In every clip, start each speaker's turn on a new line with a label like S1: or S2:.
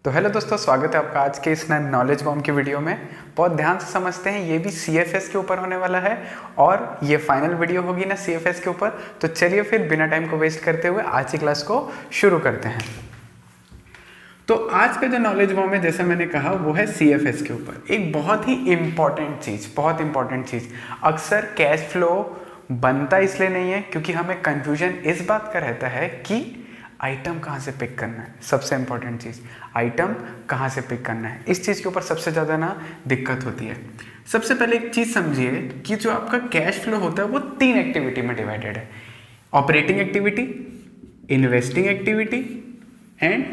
S1: तो हेलो दोस्तों, स्वागत है आपका आज के इस नए नॉलेज बॉम्ब की वीडियो में। बहुत ध्यान से समझते हैं, ये भी CFS के ऊपर होने वाला है और ये फाइनल वीडियो होगी ना CFS के ऊपर। तो चलिए फिर बिना टाइम को वेस्ट करते हुए आज की क्लास को शुरू करते हैं। तो आज का जो नॉलेज बॉम्ब है, जैसा मैंने कहा, वो है CFS के ऊपर। एक बहुत ही इंपॉर्टेंट चीज़ अक्सर कैश फ्लो बनता इसलिए नहीं है क्योंकि हमें कंफ्यूजन इस बात का रहता है कि आइटम कहाँ से पिक करना है। सबसे इंपॉर्टेंट चीज़ आइटम कहाँ से पिक करना है, इस चीज़ के ऊपर सबसे ज़्यादा ना दिक्कत होती है। सबसे पहले एक चीज़ समझिए कि जो आपका कैश फ्लो होता है वो 3 एक्टिविटी में डिवाइडेड है। Operating activity, investing activity and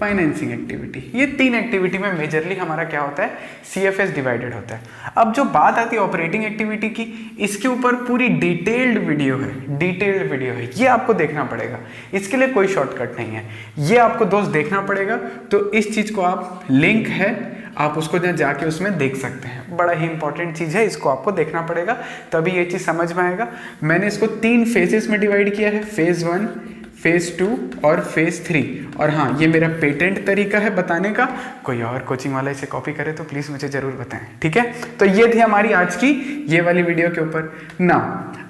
S1: financing activity. ये 3 एक्टिविटी में मेजरली हमारा क्या होता है, CFS डिवाइडेड होता है। अब जो बात आती है ऑपरेटिंग एक्टिविटी की, इसके ऊपर पूरी डिटेल्ड वीडियो है, ये आपको देखना पड़ेगा। इसके लिए कोई शॉर्टकट नहीं है, ये आपको दोस्त देखना पड़ेगा। तो इस चीज़ को आप, लिंक है, आप उसको जाके उसमें देख सकते हैं। बड़ा ही इंपॉर्टेंट चीज़ है, इसको आपको देखना पड़ेगा तभी ये चीज़ समझ में आएगा। मैंने इसको 3 फेजेस में डिवाइड किया है, फेज 1, फेज 2 और फेज 3। और हाँ, ये मेरा पेटेंट तरीका है बताने का। कोई और कोचिंग वाला इसे कॉपी करे तो प्लीज़ मुझे ज़रूर बताएं, ठीक है। तो ये थी हमारी आज की ये वाली वीडियो के ऊपर ना।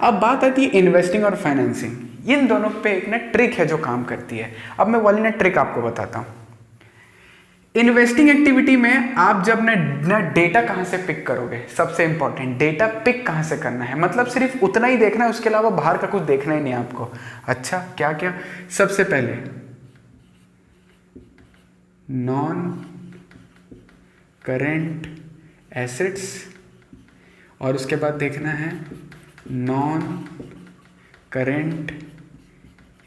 S1: अब बात आती है इन्वेस्टिंग और फाइनेंसिंग। इन दोनों पे एक ना ट्रिक है जो काम करती है। अब मैं वाली ना ट्रिक आपको बताता हूँ। इन्वेस्टिंग एक्टिविटी में आप जब ना डेटा कहाँ से पिक करोगे, सबसे इंपॉर्टेंट डेटा पिक कहाँ से करना है, मतलब सिर्फ उतना ही देखना है, उसके अलावा बाहर का कुछ देखना ही नहीं आपको। अच्छा, क्या क्या? सबसे पहले नॉन करेंट एसेट्स और उसके बाद देखना है नॉन करेंट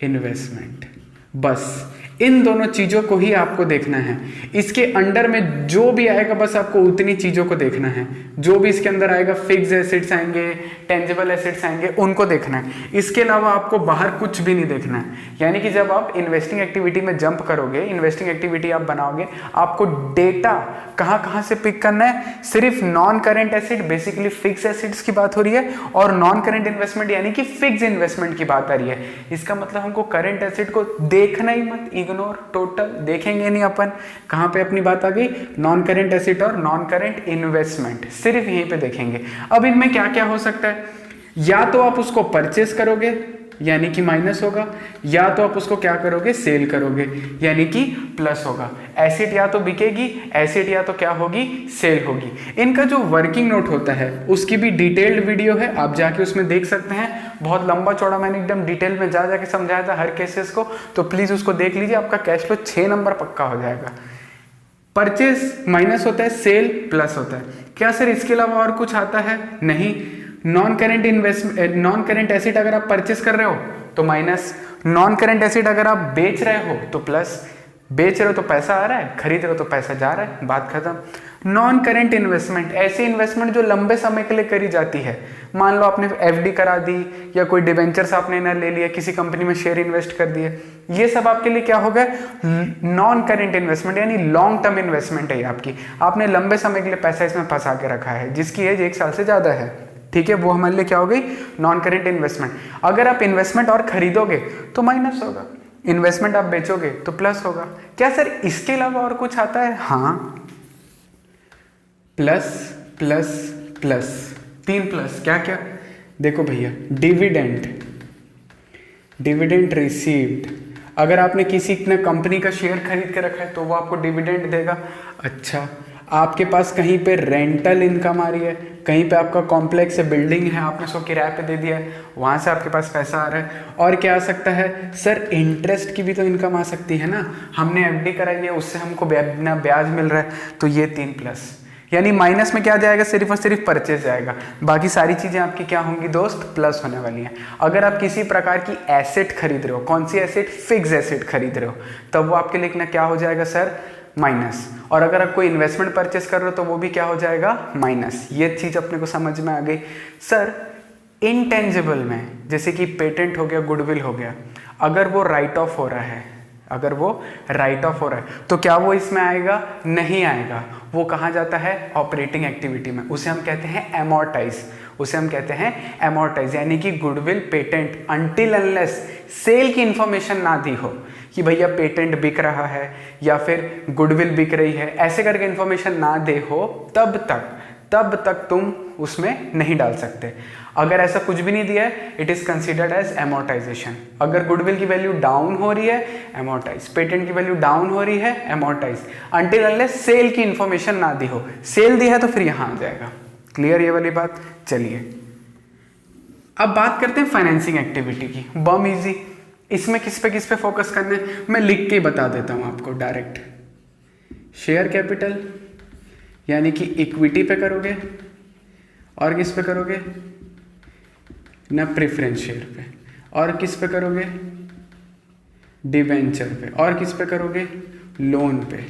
S1: इन्वेस्टमेंट। बस इन दोनों चीज़ों को ही आपको देखना है। इसके अंडर में जो भी आएगा बस आपको उतनी चीज़ों को देखना है। जो भी इसके अंदर आएगा, फिक्स एसेट्स आएंगे, टेंजिबल एसेट्स आएंगे, उनको देखना है। इसके अलावा आपको बाहर कुछ भी नहीं देखना है। यानी कि जब आप इन्वेस्टिंग एक्टिविटी में जंप करोगे, इन्वेस्टिंग एक्टिविटी आप बनाओगे, आपको डेटा कहाँ से पिक करना है, सिर्फ non current asset, basically fix assets की बात हो रही है, और नॉन करेंट इन्वेस्टमेंट यानी कि फिक्स इन्वेस्टमेंट की बात आ रही है। इसका मतलब हमको करेंट एसेट को देखना ही मत, इग्नोर, टोटल देखेंगे नहीं अपन। कहां पे अपनी बात आ गई, नॉन करेंट एसेट और नॉन करेंट इन्वेस्टमेंट, सिर्फ यहीं पे देखेंगे। अब इनमें क्या क्या हो सकता है, या तो आप उसको परचेस करोगे यानी कि माइनस होगा, या तो आप उसको क्या करोगे, सेल करोगे यानी कि प्लस होगा। एसेट या तो बिकेगी, एसेट या तो क्या होगी, सेल होगी। इनका जो वर्किंग नोट होता है उसकी भी डिटेल्ड वीडियो है, आप जाके उसमें देख सकते हैं। बहुत लंबा चौड़ा मैंने एकदम डिटेल में जाके समझाया था हर केसेस को, तो प्लीज उसको देख लीजिए। आपका कैश फ्लो 6 नंबर पक्का हो जाएगा। परचेस माइनस होता है, सेल प्लस होता है। क्या सर इसके अलावा और कुछ आता है? नहीं। नॉन करेंट एसेट अगर आप परचेस कर रहे हो तो माइनस, नॉन करेंट एसेट अगर आप बेच रहे हो तो प्लस। बेच रहे हो तो पैसा आ रहा है, खरीद रहे हो तो पैसा जा रहा है, बात खत्म। नॉन करेंट इन्वेस्टमेंट, ऐसी इन्वेस्टमेंट जो लंबे समय के लिए करी जाती है। मान लो आपने FD करा दी, या कोई डिबेंचर्स आपने ना ले लिया, किसी कंपनी में शेयर इन्वेस्ट कर दिए, ये सब आपके लिए क्या होगा, नॉन करेंट इन्वेस्टमेंट यानी लॉन्ग टर्म इन्वेस्टमेंट है आपकी। आपने लंबे समय के लिए पैसा इसमें फंसा के रखा है, जिसकी एज 1 साल से ज्यादा है, ठीक है, वो हमारे लिए क्या हो गई, नॉन करेंट इन्वेस्टमेंट। अगर आप इन्वेस्टमेंट और खरीदोगे तो माइनस होगा, इन्वेस्टमेंट आप बेचोगे तो प्लस होगा। क्या सर इसके अलावा और कुछ आता है? हाँ, प्लस प्लस प्लस, 3 प्लस। क्या क्या? देखो भैया, डिविडेंड रिसीव्ड। अगर आपने किसी ने कंपनी का शेयर खरीद के रखा है तो वो आपको डिविडेंड देगा। अच्छा, आपके पास कहीं पे रेंटल इनकम आ रही है, कहीं पे आपका कॉम्प्लेक्स है, बिल्डिंग है, आपने उसको किराए पे दे दिया है, वहाँ से आपके पास पैसा आ रहा है। और क्या आ सकता है सर, इंटरेस्ट की भी तो इनकम आ सकती है ना। हमने FD कराई है, उससे हमको ब्याज मिल रहा है, तो ये 3 प्लस। यानी माइनस में क्या जाएगा, सिर्फ और सिर्फ परचेज जाएगा, बाकी सारी चीजें आपकी क्या होंगी दोस्त, प्लस होने वाली हैं। अगर आप किसी प्रकार की एसेट खरीद रहे हो, कौन सी एसेट, फिक्स एसेट खरीद रहे हो, तब वो आपके लिए क्या हो जाएगा सर, माइनस। और अगर आप कोई इन्वेस्टमेंट परचेस कर रहे हो तो वो भी क्या हो जाएगा, माइनस। ये चीज अपने को समझ में आ गई। सर इनटेंजिबल में जैसे कि पेटेंट हो गया, गुडविल हो गया, अगर वो राइट ऑफ हो रहा है, तो क्या वो इसमें आएगा? नहीं आएगा। वो कहाँ जाता है, ऑपरेटिंग एक्टिविटी में। उसे हम कहते हैं एमोर्टाइज, यानी कि goodwill, patent, until unless sale की इंफॉर्मेशन ना दी हो, कि भैया पेटेंट बिक रहा है या फिर गुडविल बिक रही है, ऐसे करके इन्फॉर्मेशन ना दे हो तब तक तुम उसमें नहीं डाल सकते। अगर ऐसा कुछ भी नहीं दिया है, it is considered as amortization. अगर गुडविल की वैल्यू डाउन हो रही है, एमोर्टाइज, पेटेंट की वैल्यू डाउन हो रही है, एमोर्टाइज, अनटिल अनलेस सेल की इंफॉर्मेशन ना दी हो। सेल दी है तो फिर यहां आ जाएगा। क्लियर ये वाली बात? चलिए अब बात करते हैं फाइनेंसिंग एक्टिविटी की। बम इजी। इसमें किस पे फोकस करना है मैं लिख के बता देता हूं आपको डायरेक्ट। शेयर कैपिटल यानी कि इक्विटी पे करोगे, और किस पे करोगे ना, प्रेफरेंस शेयर पे, और किस पे करोगे, डिवेंचर पे, और किस पे करोगे, लोन पे,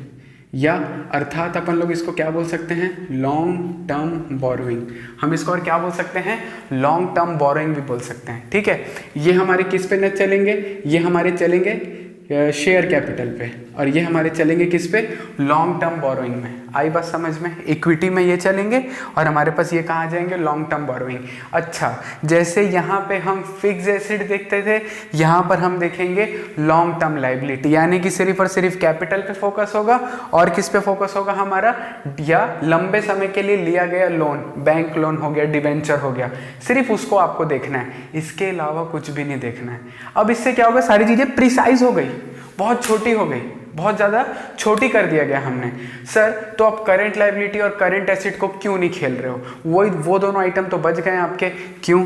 S1: या अर्थात अपन लोग इसको क्या बोल सकते हैं, लॉन्ग टर्म बोरोइंग। हम इसको और क्या बोल सकते हैं, लॉन्ग टर्म बोरोइंग भी बोल सकते हैं। ठीक है, ये हमारे किस पे न चलेंगे, ये हमारे चलेंगे शेयर कैपिटल पे, और ये हमारे चलेंगे किस पे, लॉन्ग टर्म बोरोइंग में। आई बात समझ में? इक्विटी में ये चलेंगे और हमारे पास ये कहाँ जाएंगे, लॉन्ग टर्म बोरोइंग। अच्छा, जैसे यहाँ पे हम फिक्स एसेट देखते थे, यहाँ पर हम देखेंगे लॉन्ग टर्म लाइबिलिटी, यानी कि सिर्फ और सिर्फ कैपिटल पे फोकस होगा, और किस पे फोकस होगा हमारा, या लंबे समय के लिए लिया गया लोन, बैंक लोन हो गया, डिवेंचर हो गया, सिर्फ उसको आपको देखना है, इसके अलावा कुछ भी नहीं देखना है। अब इससे क्या होगा, सारी चीजें प्रिसाइज हो गई, बहुत छोटी हो गई, बहुत ज़्यादा छोटी कर दिया गया हमने। सर तो आप करंट लायबिलिटी और करंट एसेट को क्यों नहीं खेल रहे हो, वो दोनों आइटम तो बच गए आपके। क्यों?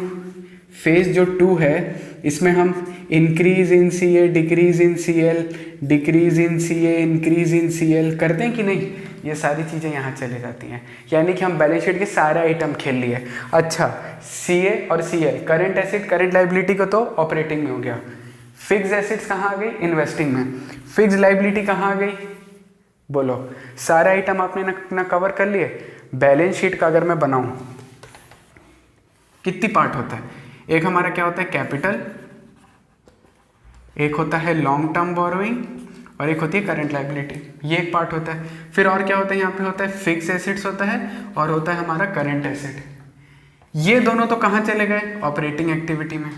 S1: फेज जो 2 है इसमें हम increase in CA, decrease in CL, decrease in CA, increase in CL करते हैं कि नहीं, ये सारी चीज़ें यहाँ चली जाती हैं, यानी कि हम बैलेंस शीट के सारे आइटम खेल लिए। अच्छा, सीए और CL, current asset current liability को तो ऑपरेटिंग में हो गया, फिक्स एसेट्स कहाँ आ गई, इन्वेस्टिंग में, फिक्स लायबिलिटी कहाँ आ गई, बोलो, सारे आइटम आपने ना कवर कर लिए। बैलेंस शीट का अगर मैं बनाऊं, कितनी पार्ट होता है, एक हमारा क्या होता है, कैपिटल, एक होता है लॉन्ग टर्म बोरोइंग, और एक होती है करंट लायबिलिटी, ये एक पार्ट होता है। फिर और क्या होता है, यहाँ पे होता है फिक्स एसेट्स होता है, और होता है हमारा करंट एसेट। ये दोनों तो कहाँ चले गए, ऑपरेटिंग एक्टिविटी में।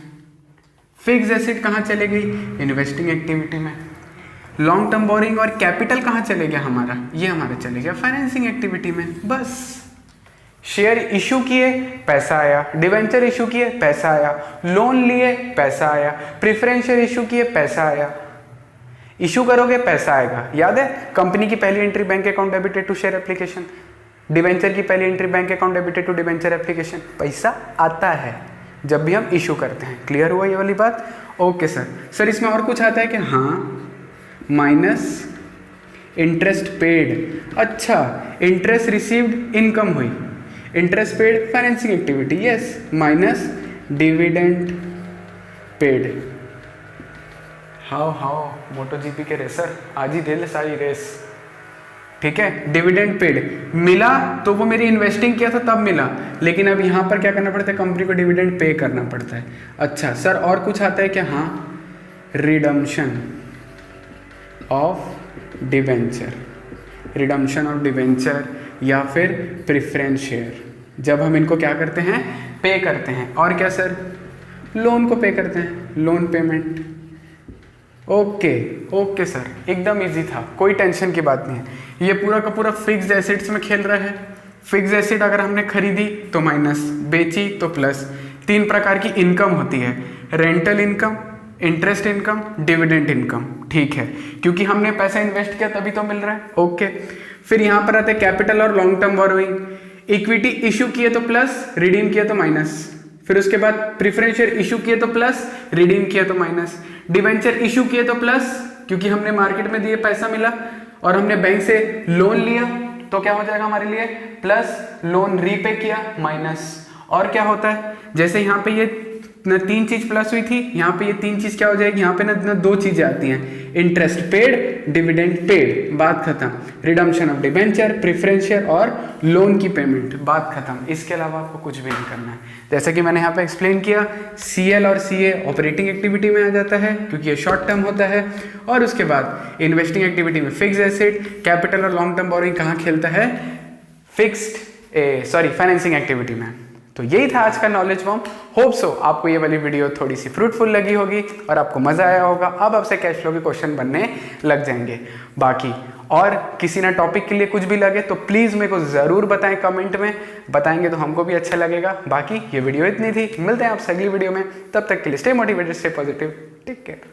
S1: फिक्स एसेट कहाँ चले गई, इन्वेस्टिंग एक्टिविटी में। लॉन्ग टर्म बोरिंग और कैपिटल कहाँ चले गया हमारा, ये हमारा चले गया फाइनेंसिंग एक्टिविटी में। बस शेयर इशू किए, पैसा आया, डिवेंचर इशू किए, पैसा आया, लोन लिए, पैसा आया, प्रेफरेंस शेयर इशू किए, पैसा आया। इशू करोगे पैसा आएगा, याद है, कंपनी की पहली entry bank account debited to share application, debenture की पहली entry bank account debited to debenture application, पैसा आता है जब भी हम इशू करते हैं। क्लियर हुआ ये वाली बात? ओके सर इसमें और कुछ आता है कि हाँ, माइनस इंटरेस्ट पेड। अच्छा, इंटरेस्ट रिसीव्ड इनकम हुई, interest paid financing activity, yes, minus dividend paid. How moto GP के रेसर आज ही दे ले सारी रेस। ठीक है, डिविडेंड पेड मिला तो वो मेरी इन्वेस्टिंग किया था तब मिला, लेकिन अब यहाँ पर क्या करना पड़ता है, कंपनी को डिविडेंड पे करना पड़ता है। अच्छा सर और कुछ आता है क्या, हाँ, redemption of debenture, redemption of debenture या फिर प्रेफरेंस शेयर, जब हम इनको क्या करते हैं, पे करते हैं। और क्या सर, लोन को पे करते हैं, लोन पेमेंट। ओके सर, एकदम इजी था, कोई टेंशन की बात नहीं है। ये पूरा का पूरा फिक्स्ड एसेट्स में खेल रहा है। फिक्स्ड एसेट अगर हमने खरीदी तो माइनस, बेची तो प्लस। 3 प्रकार की इनकम होती है, rental income, interest income, dividend income. ठीक है, क्योंकि हमने पैसा इन्वेस्ट किया तभी तो मिल रहा है। ओके, फिर यहाँ पर आते हैं कैपिटल और long term borrowing. Equity issue किए तो प्लस, रिडीम किया तो माइनस। फिर उसके बाद प्रेफरेंस शेयर इशू किए तो प्लस, रिडीम किया तो माइनस। डिवेंचर इशू किए तो प्लस, क्योंकि हमने मार्केट में दिए पैसा मिला, और हमने बैंक से लोन लिया तो क्या हो जाएगा हमारे लिए, प्लस, लोन रीपे किया, माइनस। और क्या होता है, जैसे यहाँ पे ये न 3 चीज प्लस हुई थी, यहाँ पे ये 3 चीज क्या हो जाएगी, यहाँ पे न 2 चीजें आती हैं, इंटरेस्ट पेड, डिविडेंड पेड, बात खत्म। Redemption of debenture, preference share और लोन की पेमेंट, बात खत्म। इसके अलावा आपको कुछ भी नहीं करना है। जैसा कि मैंने यहाँ पे एक्सप्लेन किया, सीएल और सीए ऑपरेटिंग एक्टिविटी में आ जाता है क्योंकि ये शॉर्ट टर्म होता है, और उसके बाद इन्वेस्टिंग एक्टिविटी में फिक्स एसेट, कैपिटल और लॉन्ग टर्म बोरोइंग कहाँ खेलता है, फाइनेंसिंग एक्टिविटी में। तो यही था आज का नॉलेज बॉम्ब। होप सो आपको ये वाली वीडियो थोड़ी सी फ्रूटफुल लगी होगी और आपको मजा आया होगा। अब आपसे कैश फ्लो के क्वेश्चन बनने लग जाएंगे। बाकी और किसी ना टॉपिक के लिए कुछ भी लगे तो प्लीज मेरे को जरूर बताएं, कमेंट में बताएंगे तो हमको भी अच्छा लगेगा। बाकी ये वीडियो इतनी थी, मिलते हैं आपसे अगली वीडियो में, तब तक के लिए stay motivated, stay positive, take care.